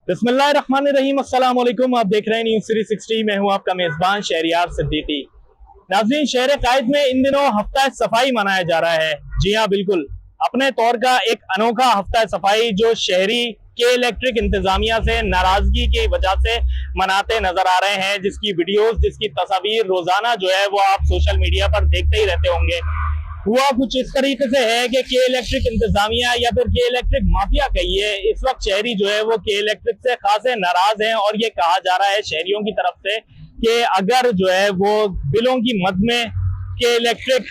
बिस्मिल्लाहिर्रहमानिर्रहीम, अस्सलाम वालेकुम। आप देख रहे हैं न्यूज़ 360। मैं हूं आपका मेजबान शहरियार सिद्दीकी। नाज़रीन, शहर कायद में इन दिनों हफ्ता सफाई मनाया जा रहा है। जी हाँ, बिल्कुल अपने तौर का एक अनोखा हफ्ता सफाई जो शहरी के इलेक्ट्रिक इंतजामिया से नाराजगी की वजह से मनाते नजर आ रहे हैं, जिसकी वीडियोस, जिसकी तस्वीर रोजाना जो है वो आप सोशल मीडिया पर देखते ही रहते होंगे। हुआ कुछ इस तरीके से है कि के इलेक्ट्रिक इंतजामिया या फिर के इलेक्ट्रिक माफिया कहिए, इस वक्त शहरी जो है वो के इलेक्ट्रिक से खासे नाराज हैं और ये कहा जा रहा है शहरियों की तरफ से कि अगर जो है वो बिलों की मद में के इलेक्ट्रिक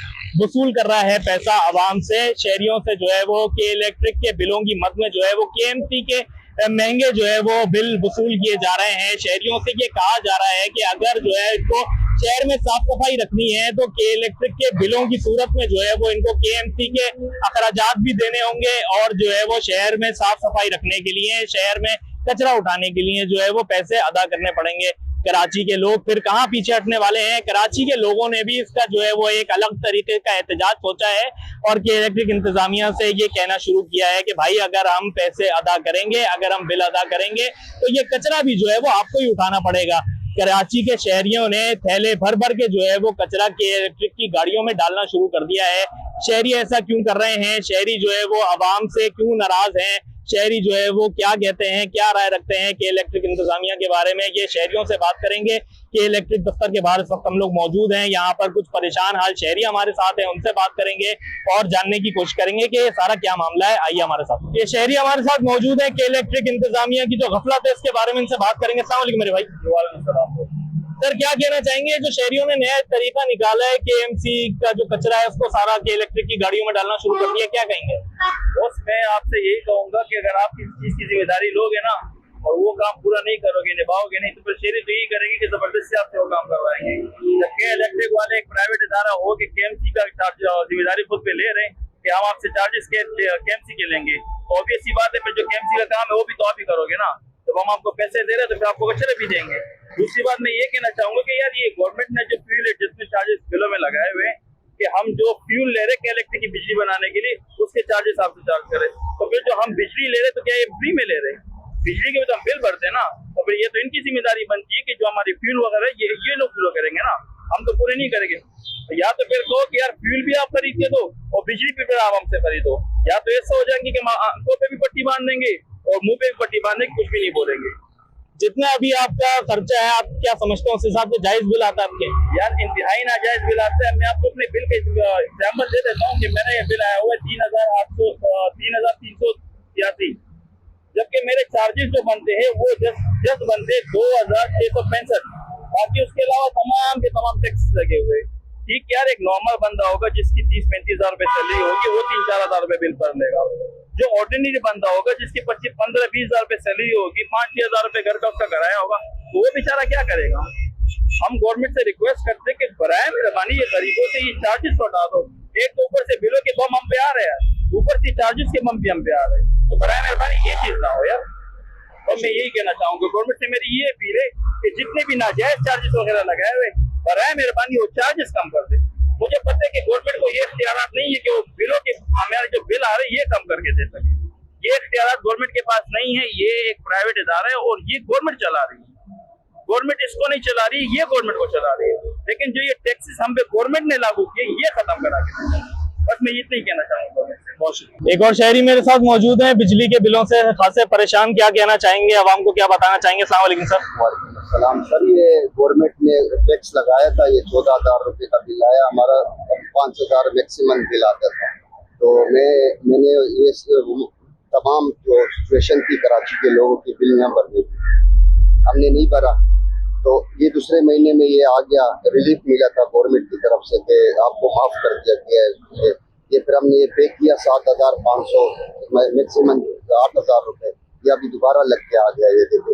वसूल कर रहा है पैसा आवाम से, शहरियों से जो है वो के इलेक्ट्रिक के बिलों की मद में जो है वो केएमसी के महंगे जो है वो बिल वसूल किए जा रहे हैं। शहरियों से ये कहा जा रहा है कि अगर जो है इनको शहर में साफ सफाई रखनी है तो के इलेक्ट्रिक के बिलों की सूरत में जो है वो इनको केएमसी के अखराजात भी देने होंगे और जो है वो शहर में साफ सफाई रखने के लिए, शहर में कचरा उठाने के लिए जो है वो पैसे अदा करने पड़ेंगे। कराची के लोग फिर कहाँ पीछे हटने वाले हैं? कराची के लोगों ने भी इसका जो है वो एक अलग तरीके का एहतजाज सोचा है और के इलेक्ट्रिक इंतजामिया से ये कहना शुरू किया है कि भाई अगर हम पैसे अदा करेंगे, अगर हम बिल अदा करेंगे तो ये कचरा भी जो है वो आपको ही उठाना पड़ेगा। कराची के शहरियों ने थैले भर भर के जो है वो कचरा के इलेक्ट्रिक की गाड़ियों में डालना शुरू कर दिया है। शहरी ऐसा क्यों कर रहे हैं? शहरी जो है वो आवाम से क्यों नाराज हैं? शहरी जो है वो क्या कहते हैं, क्या राय रखते हैं कि इलेक्ट्रिक इंतजामिया के बारे में? ये शहरियों से बात करेंगे कि इलेक्ट्रिक दफ्तर के बाहर इस वक्त हम लोग मौजूद हैं। यहाँ पर कुछ परेशान हाल शहरी हमारे साथ हैं, उनसे बात करेंगे और जानने की कोशिश करेंगे कि ये सारा क्या मामला है। आइए हमारे साथ, ये शहरी हमारे साथ मौजूद है कि इलेक्ट्रिक इंतजामिया की जो गफलत है इसके बारे में इनसे बात करेंगे। अस्सलाम वालेकुम मेरे भाई। वालेकुम सर, क्या कहना चाहेंगे जो शहरियों ने नया तरीका निकाला है केएमसी का जो कचरा है उसको सारा के इलेक्ट्रिक की गाड़ियों में डालना शुरू कर दिया, क्या कहेंगे? बस मैं आपसे यही कहूंगा कि अगर आप किसी चीज की जिम्मेदारी लोगे ना और वो काम पूरा नहीं करोगे, निभाओगे नहीं, तो फिर शहरी तो यही करेंगे कि जबरदस्ती आपसे वो काम करवाएंगे। जबकि इलेक्ट्रिक वाले एक प्राइवेट इदारा हो कि केएमसी का जिम्मेदारी खुद पे ले रहे हैं कि हम आपसे चार्जेस केएमसी के लेंगे, तो ऑब्वियस सी बात है फिर जो केएमसी का काम है वो भी तो आप ही करोगे ना। जब हम आपको पैसे दे रहे हैं तो फिर आपको कचरे भी देंगे। दूसरी बात मैं ये कहना चाहूंगा कि यार ये गवर्नमेंट ने जो फ्यूल जितने चार्जेस बिलों में लगाए हुए हैं कि हम जो फ्यूल ले रहे हैं इलेक्ट्रिक की बिजली बनाने के लिए उसके चार्जेस आपसे चार्ज करें, तो फिर जो हम बिजली ले रहे हैं तो क्या ये फ्री में ले रहे हैं? बिजली के भी तो हम बिल भरते हैं ना, तो फिर ये तो इनकी जिम्मेदारी बनती है कि जो हमारी फ्यूल वगैरह ये लोग फ्लो करेंगे ना, हम तो पूरे नहीं करेंगे। तो या तो फिर कहो कि यार फ्यूल भी आप खरीद के दो और बिजली भी फिर आप हमसे खरीदो, या तो ऐसा हो जाएंगे कि हम आंखों पे भी पट्टी बांध देंगे और मुंह पे भी पट्टी बांध देंगे, कुछ भी नहीं बोलेंगे। जितना अभी आपका खर्चा है, आप क्या समझते हो उस हिसाब से जायज बिल आता है आपके? यार इंतहाई नाजायज बिल आते हैं। मैं आपको अपने बिल के एग्जाम्पल दे देता हूँ कि मेरा ये बिल आया हुआ है 3,383, जबकि मेरे चार्जेस जो बनते हैं वो जस्ट बनते 2,665, बाकी उसके अलावा तमाम के तमाम टैक्स लगे हुए। ठीक यार, एक नॉर्मल बंदा होगा जिसकी 30-35 हजार रुपए सैलरी होगी वो 3-4 हजार रुपए बिल भर लेगा। जो ऑर्डिनरी बंदा होगा जिसकी 25-15-20 हजार रुपए सैलरी होगी, 5-6 हजार रुपए घर का उसका कराया होगा, तो वो बेचारा क्या करेगा? हम गवर्नमेंट से रिक्वेस्ट करते हैं कि बराए मेहरबानी ये गरीबों से ये चार्जेस हटा दो। एक तो ऊपर से बिलों के बम हम पे आ रहे हैं, ऊपर से चार्जेस के बम भी हम पे आ रहे हैं, तो बराए मेहरबानी ये चीज ना हो यार। और मैं यही कहना चाहूंगा गवर्नमेंट से, मेरी ये अपील है कि जितने भी नाजायज चार्जेस वगैरह लगाए हुए बराए मेहरबानी वो चार्जेस कम कर दे। मुझे पता है कि गवर्नमेंट को ये इख्तियारात नहीं है कि वो बिलों के हमारे जो बिल आ रहे हैं ये कम करके दे सके। ये इख्तियारात गवर्नमेंट के पास नहीं है, ये एक प्राइवेट इदारा है और ये गवर्नमेंट चला रही है। गवर्नमेंट इसको नहीं चला रही, ये गवर्नमेंट को चला रही है। लेकिन जो ये टैक्सेस हम पे गवर्नमेंट ने लागू किए ये खत्म करा के, बस मैं इतना ही कहना चाहूंगा। एक और शहरी मेरे साथ मौजूद हैं, बिजली के बिलों से खासे परेशान, क्या कहना चाहेंगे? आवाम को क्या बताना चाहेंगे? अस्सलाम वालेकुम सर। सलाम सर, ये गवर्नमेंट ने टैक्स लगाया था, ये 14,000 रुपये का बिल आया हमारा, 5,000 मैक्सिमम बिल आता था। तो मैंने ये तमाम जो सिचुएशन थी कराची के लोगों की बिल न भरने की, हमने नहीं भरा, तो ये दूसरे महीने में ये आ गया, रिलीफ मिला था गवर्नमेंट की तरफ से कि आपको माफ़ कर दिया गया है। ये फिर हमने ये पे किया 7,500 मैक्सिमम 8,000 रुपये, ये अभी दोबारा लग के आ गया। ये देखो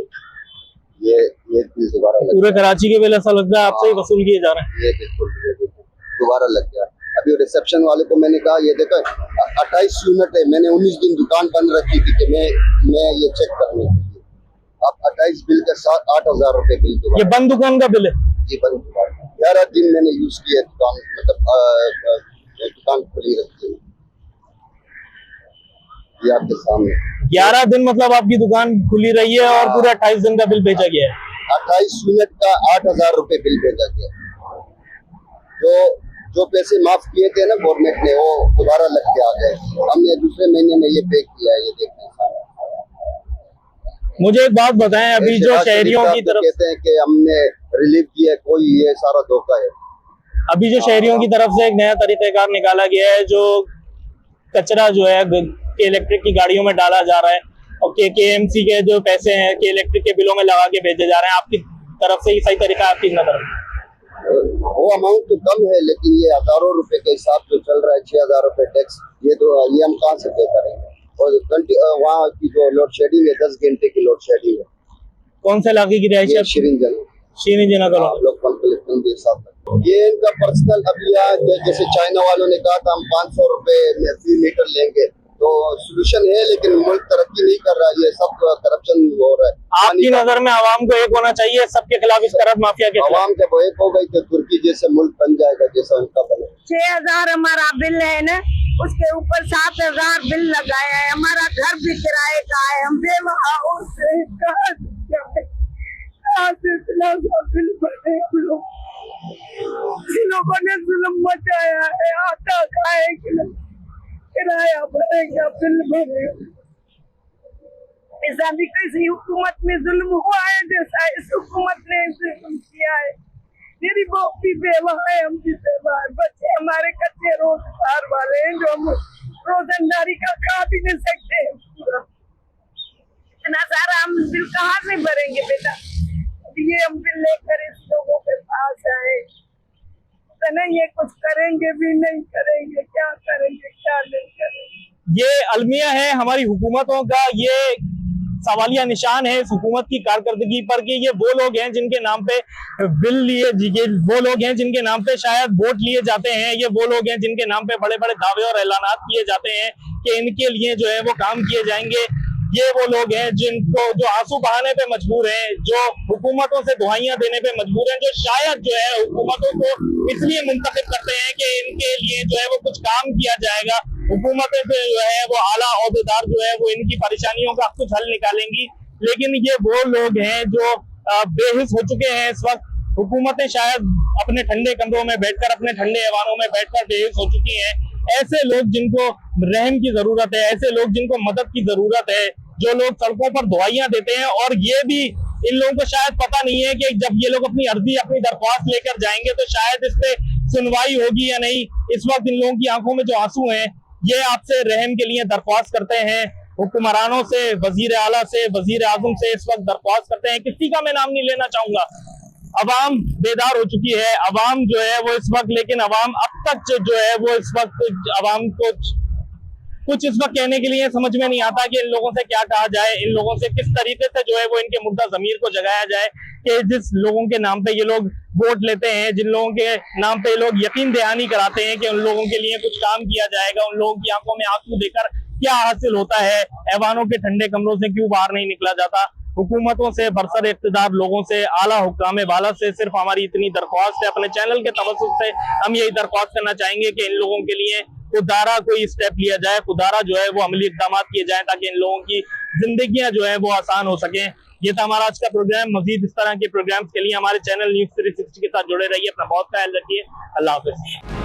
ये बिल दोबारा पूरे कराची के बिल ऐसा लगता है आपसे ही वसूल किए जा रहे हैं। ये बिल्कुल दोबारा लग गया। अभी रिसेप्शन वाले को मैंने कहा ये देखो 28 यूनिट है, मैंने 19 दिन दुकान बंद रखी थी कि मैं ये चेक करने के लिए, अब 28 बिल के साथ 8,000 रुपये बिल। ये बंद दुकान का बिल है? जी बंद दुकान, 11 दिन मैंने यूज किया दुकान, मतलब दुकान खुली रखी है, ये आपके सामने। 11 दिन मतलब आपकी दुकान खुली रही है और पूरे 28 दिन का बिल भेजा गया है। 28 यूनिट का 8,000 रुपए बिल भेजा गया। जो पैसे माफ किए थे ना गवर्नमेंट ने, वो दोबारा लग के आ गए। हमने दूसरे महीने में ये पे किया है, ये देखते हैं। मुझे एक बात बताएं, अभी जो शहरियों की तरफ कहते हैं कि हमने रिलीफ किया, कोई ये सारा धोखा है। अभी जो शहरियों की तरफ से एक नया तरीकाकार निकाला गया है, जो कचरा जो है इलेक्ट्रिक की गाड़ियों में डाला जा रहा है और केएमसी के जो पैसे हैं के इलेक्ट्रिक के बिलों में लगा के भेजे जा रहे हैं, आपकी तरफ से ये सही तरीका आपकी नजर में? वो अमाउंट तो कम है, लेकिन ये हजारों रुपए के हिसाब से चल रहा है। 6,000 रुपए टैक्स, ये हम कहाँ से पे करेंगे? और वहाँ की जो लोड शेडिंग है, 10 घंटे की लोड शेडिंग है। कौन से इलाके की रिहायश है? श्रीनिजना कॉलोनी के साथ। ये इनका पर्सनल अभियान, जैसे चाइना वालों ने कहा था हम 500 रुपए फी मीटर लेंगे, तो सोल्यूशन है, लेकिन मुल्क तरक्की नहीं कर रहा है। ये सब करप्शन हो रहा है। आपकी नजर में आवाम को एक होना चाहिए सबके खिलाफ, इस करप्ट माफिया के खिलाफ? आवाम जब एक हो गई तो तुर्की जैसे मुल्क बन जाएगा, जैसा उनका बने। 6,000 हमारा बिल है ना, उसके ऊपर 7,000 बिल लगाया है। हमारा घर भी किराए का है, हम बिल भरे हम लोग। इन लोगों ने जुल्म मचाया है, आटा खाएंगे, किराया भरेगा, बिल भरे। ऐसा भी किसी हुकूमत में जुल्म हुआ है जैसा इस हुकूमत ने जुल्म किया है। मेरी बहू भी बेवा है, हम भी बेवा है, बच्चे हमारे कच्चे रोजगार वाले हैं, जो हम रोजंदारी का खा भी नहीं सकते। इतना सारा हम बिल कहाँ से भरेंगे बेटा? ये हम बिल लेकर इस लोगों के पास आए, तो नहीं ये कुछ करेंगे भी नहीं करेंगे, क्या करेंगे क्या नहीं करेंगे। ये अलमिया है हमारी हुकूमतों का, ये सवालिया निशान है इस हुकूमत की कारकर्दगी पर कि ये वो लोग हैं जिनके नाम पे बिल लिए, ये वो लोग हैं जिनके नाम पे शायद वोट लिए जाते हैं, ये वो लोग हैं जिनके नाम पे बड़े बड़े दावे और ऐलानात किए जाते हैं कि इनके लिए जो है वो काम किए जाएंगे। ये वो लोग हैं जिनको जो आंसू बहाने पे मजबूर हैं, जो हुकूमतों से दुआइयां देने पे मजबूर हैं, जो शायद जो है हुकूमतों को इसलिए मुंतखब करते हैं कि इनके लिए जो है वो कुछ काम किया जाएगा। हुकूमतें जो है वो आला ओहदेदार जो है वो इनकी परेशानियों का कुछ हल निकालेंगी, लेकिन ये वो लोग हैं जो बेहिस हो चुके हैं इस वक्त। हुकूमतें शायद अपने ठंडे कमरों में बैठकर, अपने ठंडे ऐवानों में बैठकर बेहिस हो चुकी हैं। ऐसे लोग जिनको रहम की जरूरत है, ऐसे लोग जिनको मदद की जरूरत है, जो लोग सड़कों पर दुआइयां देते हैं, और ये भी इन लोगों को शायद पता नहीं है कि जब ये लोग अपनी अर्जी, अपनी दरख्वास्त लेकर जाएंगे तो शायद इस पे सुनवाई होगी या नहीं। इस वक्त इन लोगों की आंखों में जो आंसू हैं, ये आपसे रहम के लिए दरख्वास्त करते हैं, हुक्मरानों से, वजीर आला से, वजीर आजम से इस वक्त दरख्वास्त करते हैं। किसी का मैं नाम नहीं लेना चाहूंगा। अवाम बेदार हो चुकी है, अवाम जो है वो इस वक्त, लेकिन अवाम अब तक जो है वो इस वक्त अवाम को कुछ इस वक्त कहने के लिए समझ में नहीं आता कि इन लोगों से क्या कहा जाए, इन लोगों से किस तरीके से जो है वो इनके मुर्दा ज़मीर को जगाया जाए कि जिस लोगों के नाम पे ये लोग वोट लेते हैं, जिन लोगों के नाम पे लोग यकीन दहानी कराते हैं कि उन लोगों के लिए कुछ काम किया जाएगा, उन लोगों की आंखों में आंसू देकर क्या हासिल होता है, ऐवानों के ठंडे कमरों से क्यों बाहर नहीं निकला जाता। हुकूमतों से, बरसर इख्तिदार लोगों से, आला हुक्काम वाला से सिर्फ हमारी इतनी दरख्वास्त है। अपने चैनल के तवज्जुह से हम यही दरख्वास्त करना चाहेंगे कि इन लोगों के लिए खुदारा कोई स्टेप लिया जाए, खुदारा जो है वो अमली इक़दाम किए जाए ताकि इन लोगों की जिंदगियां जो है वो आसान हो सके। ये था हमारा आज का प्रोग्राम। मजीद इस तरह के प्रोग्राम्स के लिए हमारे चैनल न्यूज़ 360 के साथ जुड़े रहिए। अपना बहुत ख्याल रखिए। अल्लाह हाफिज।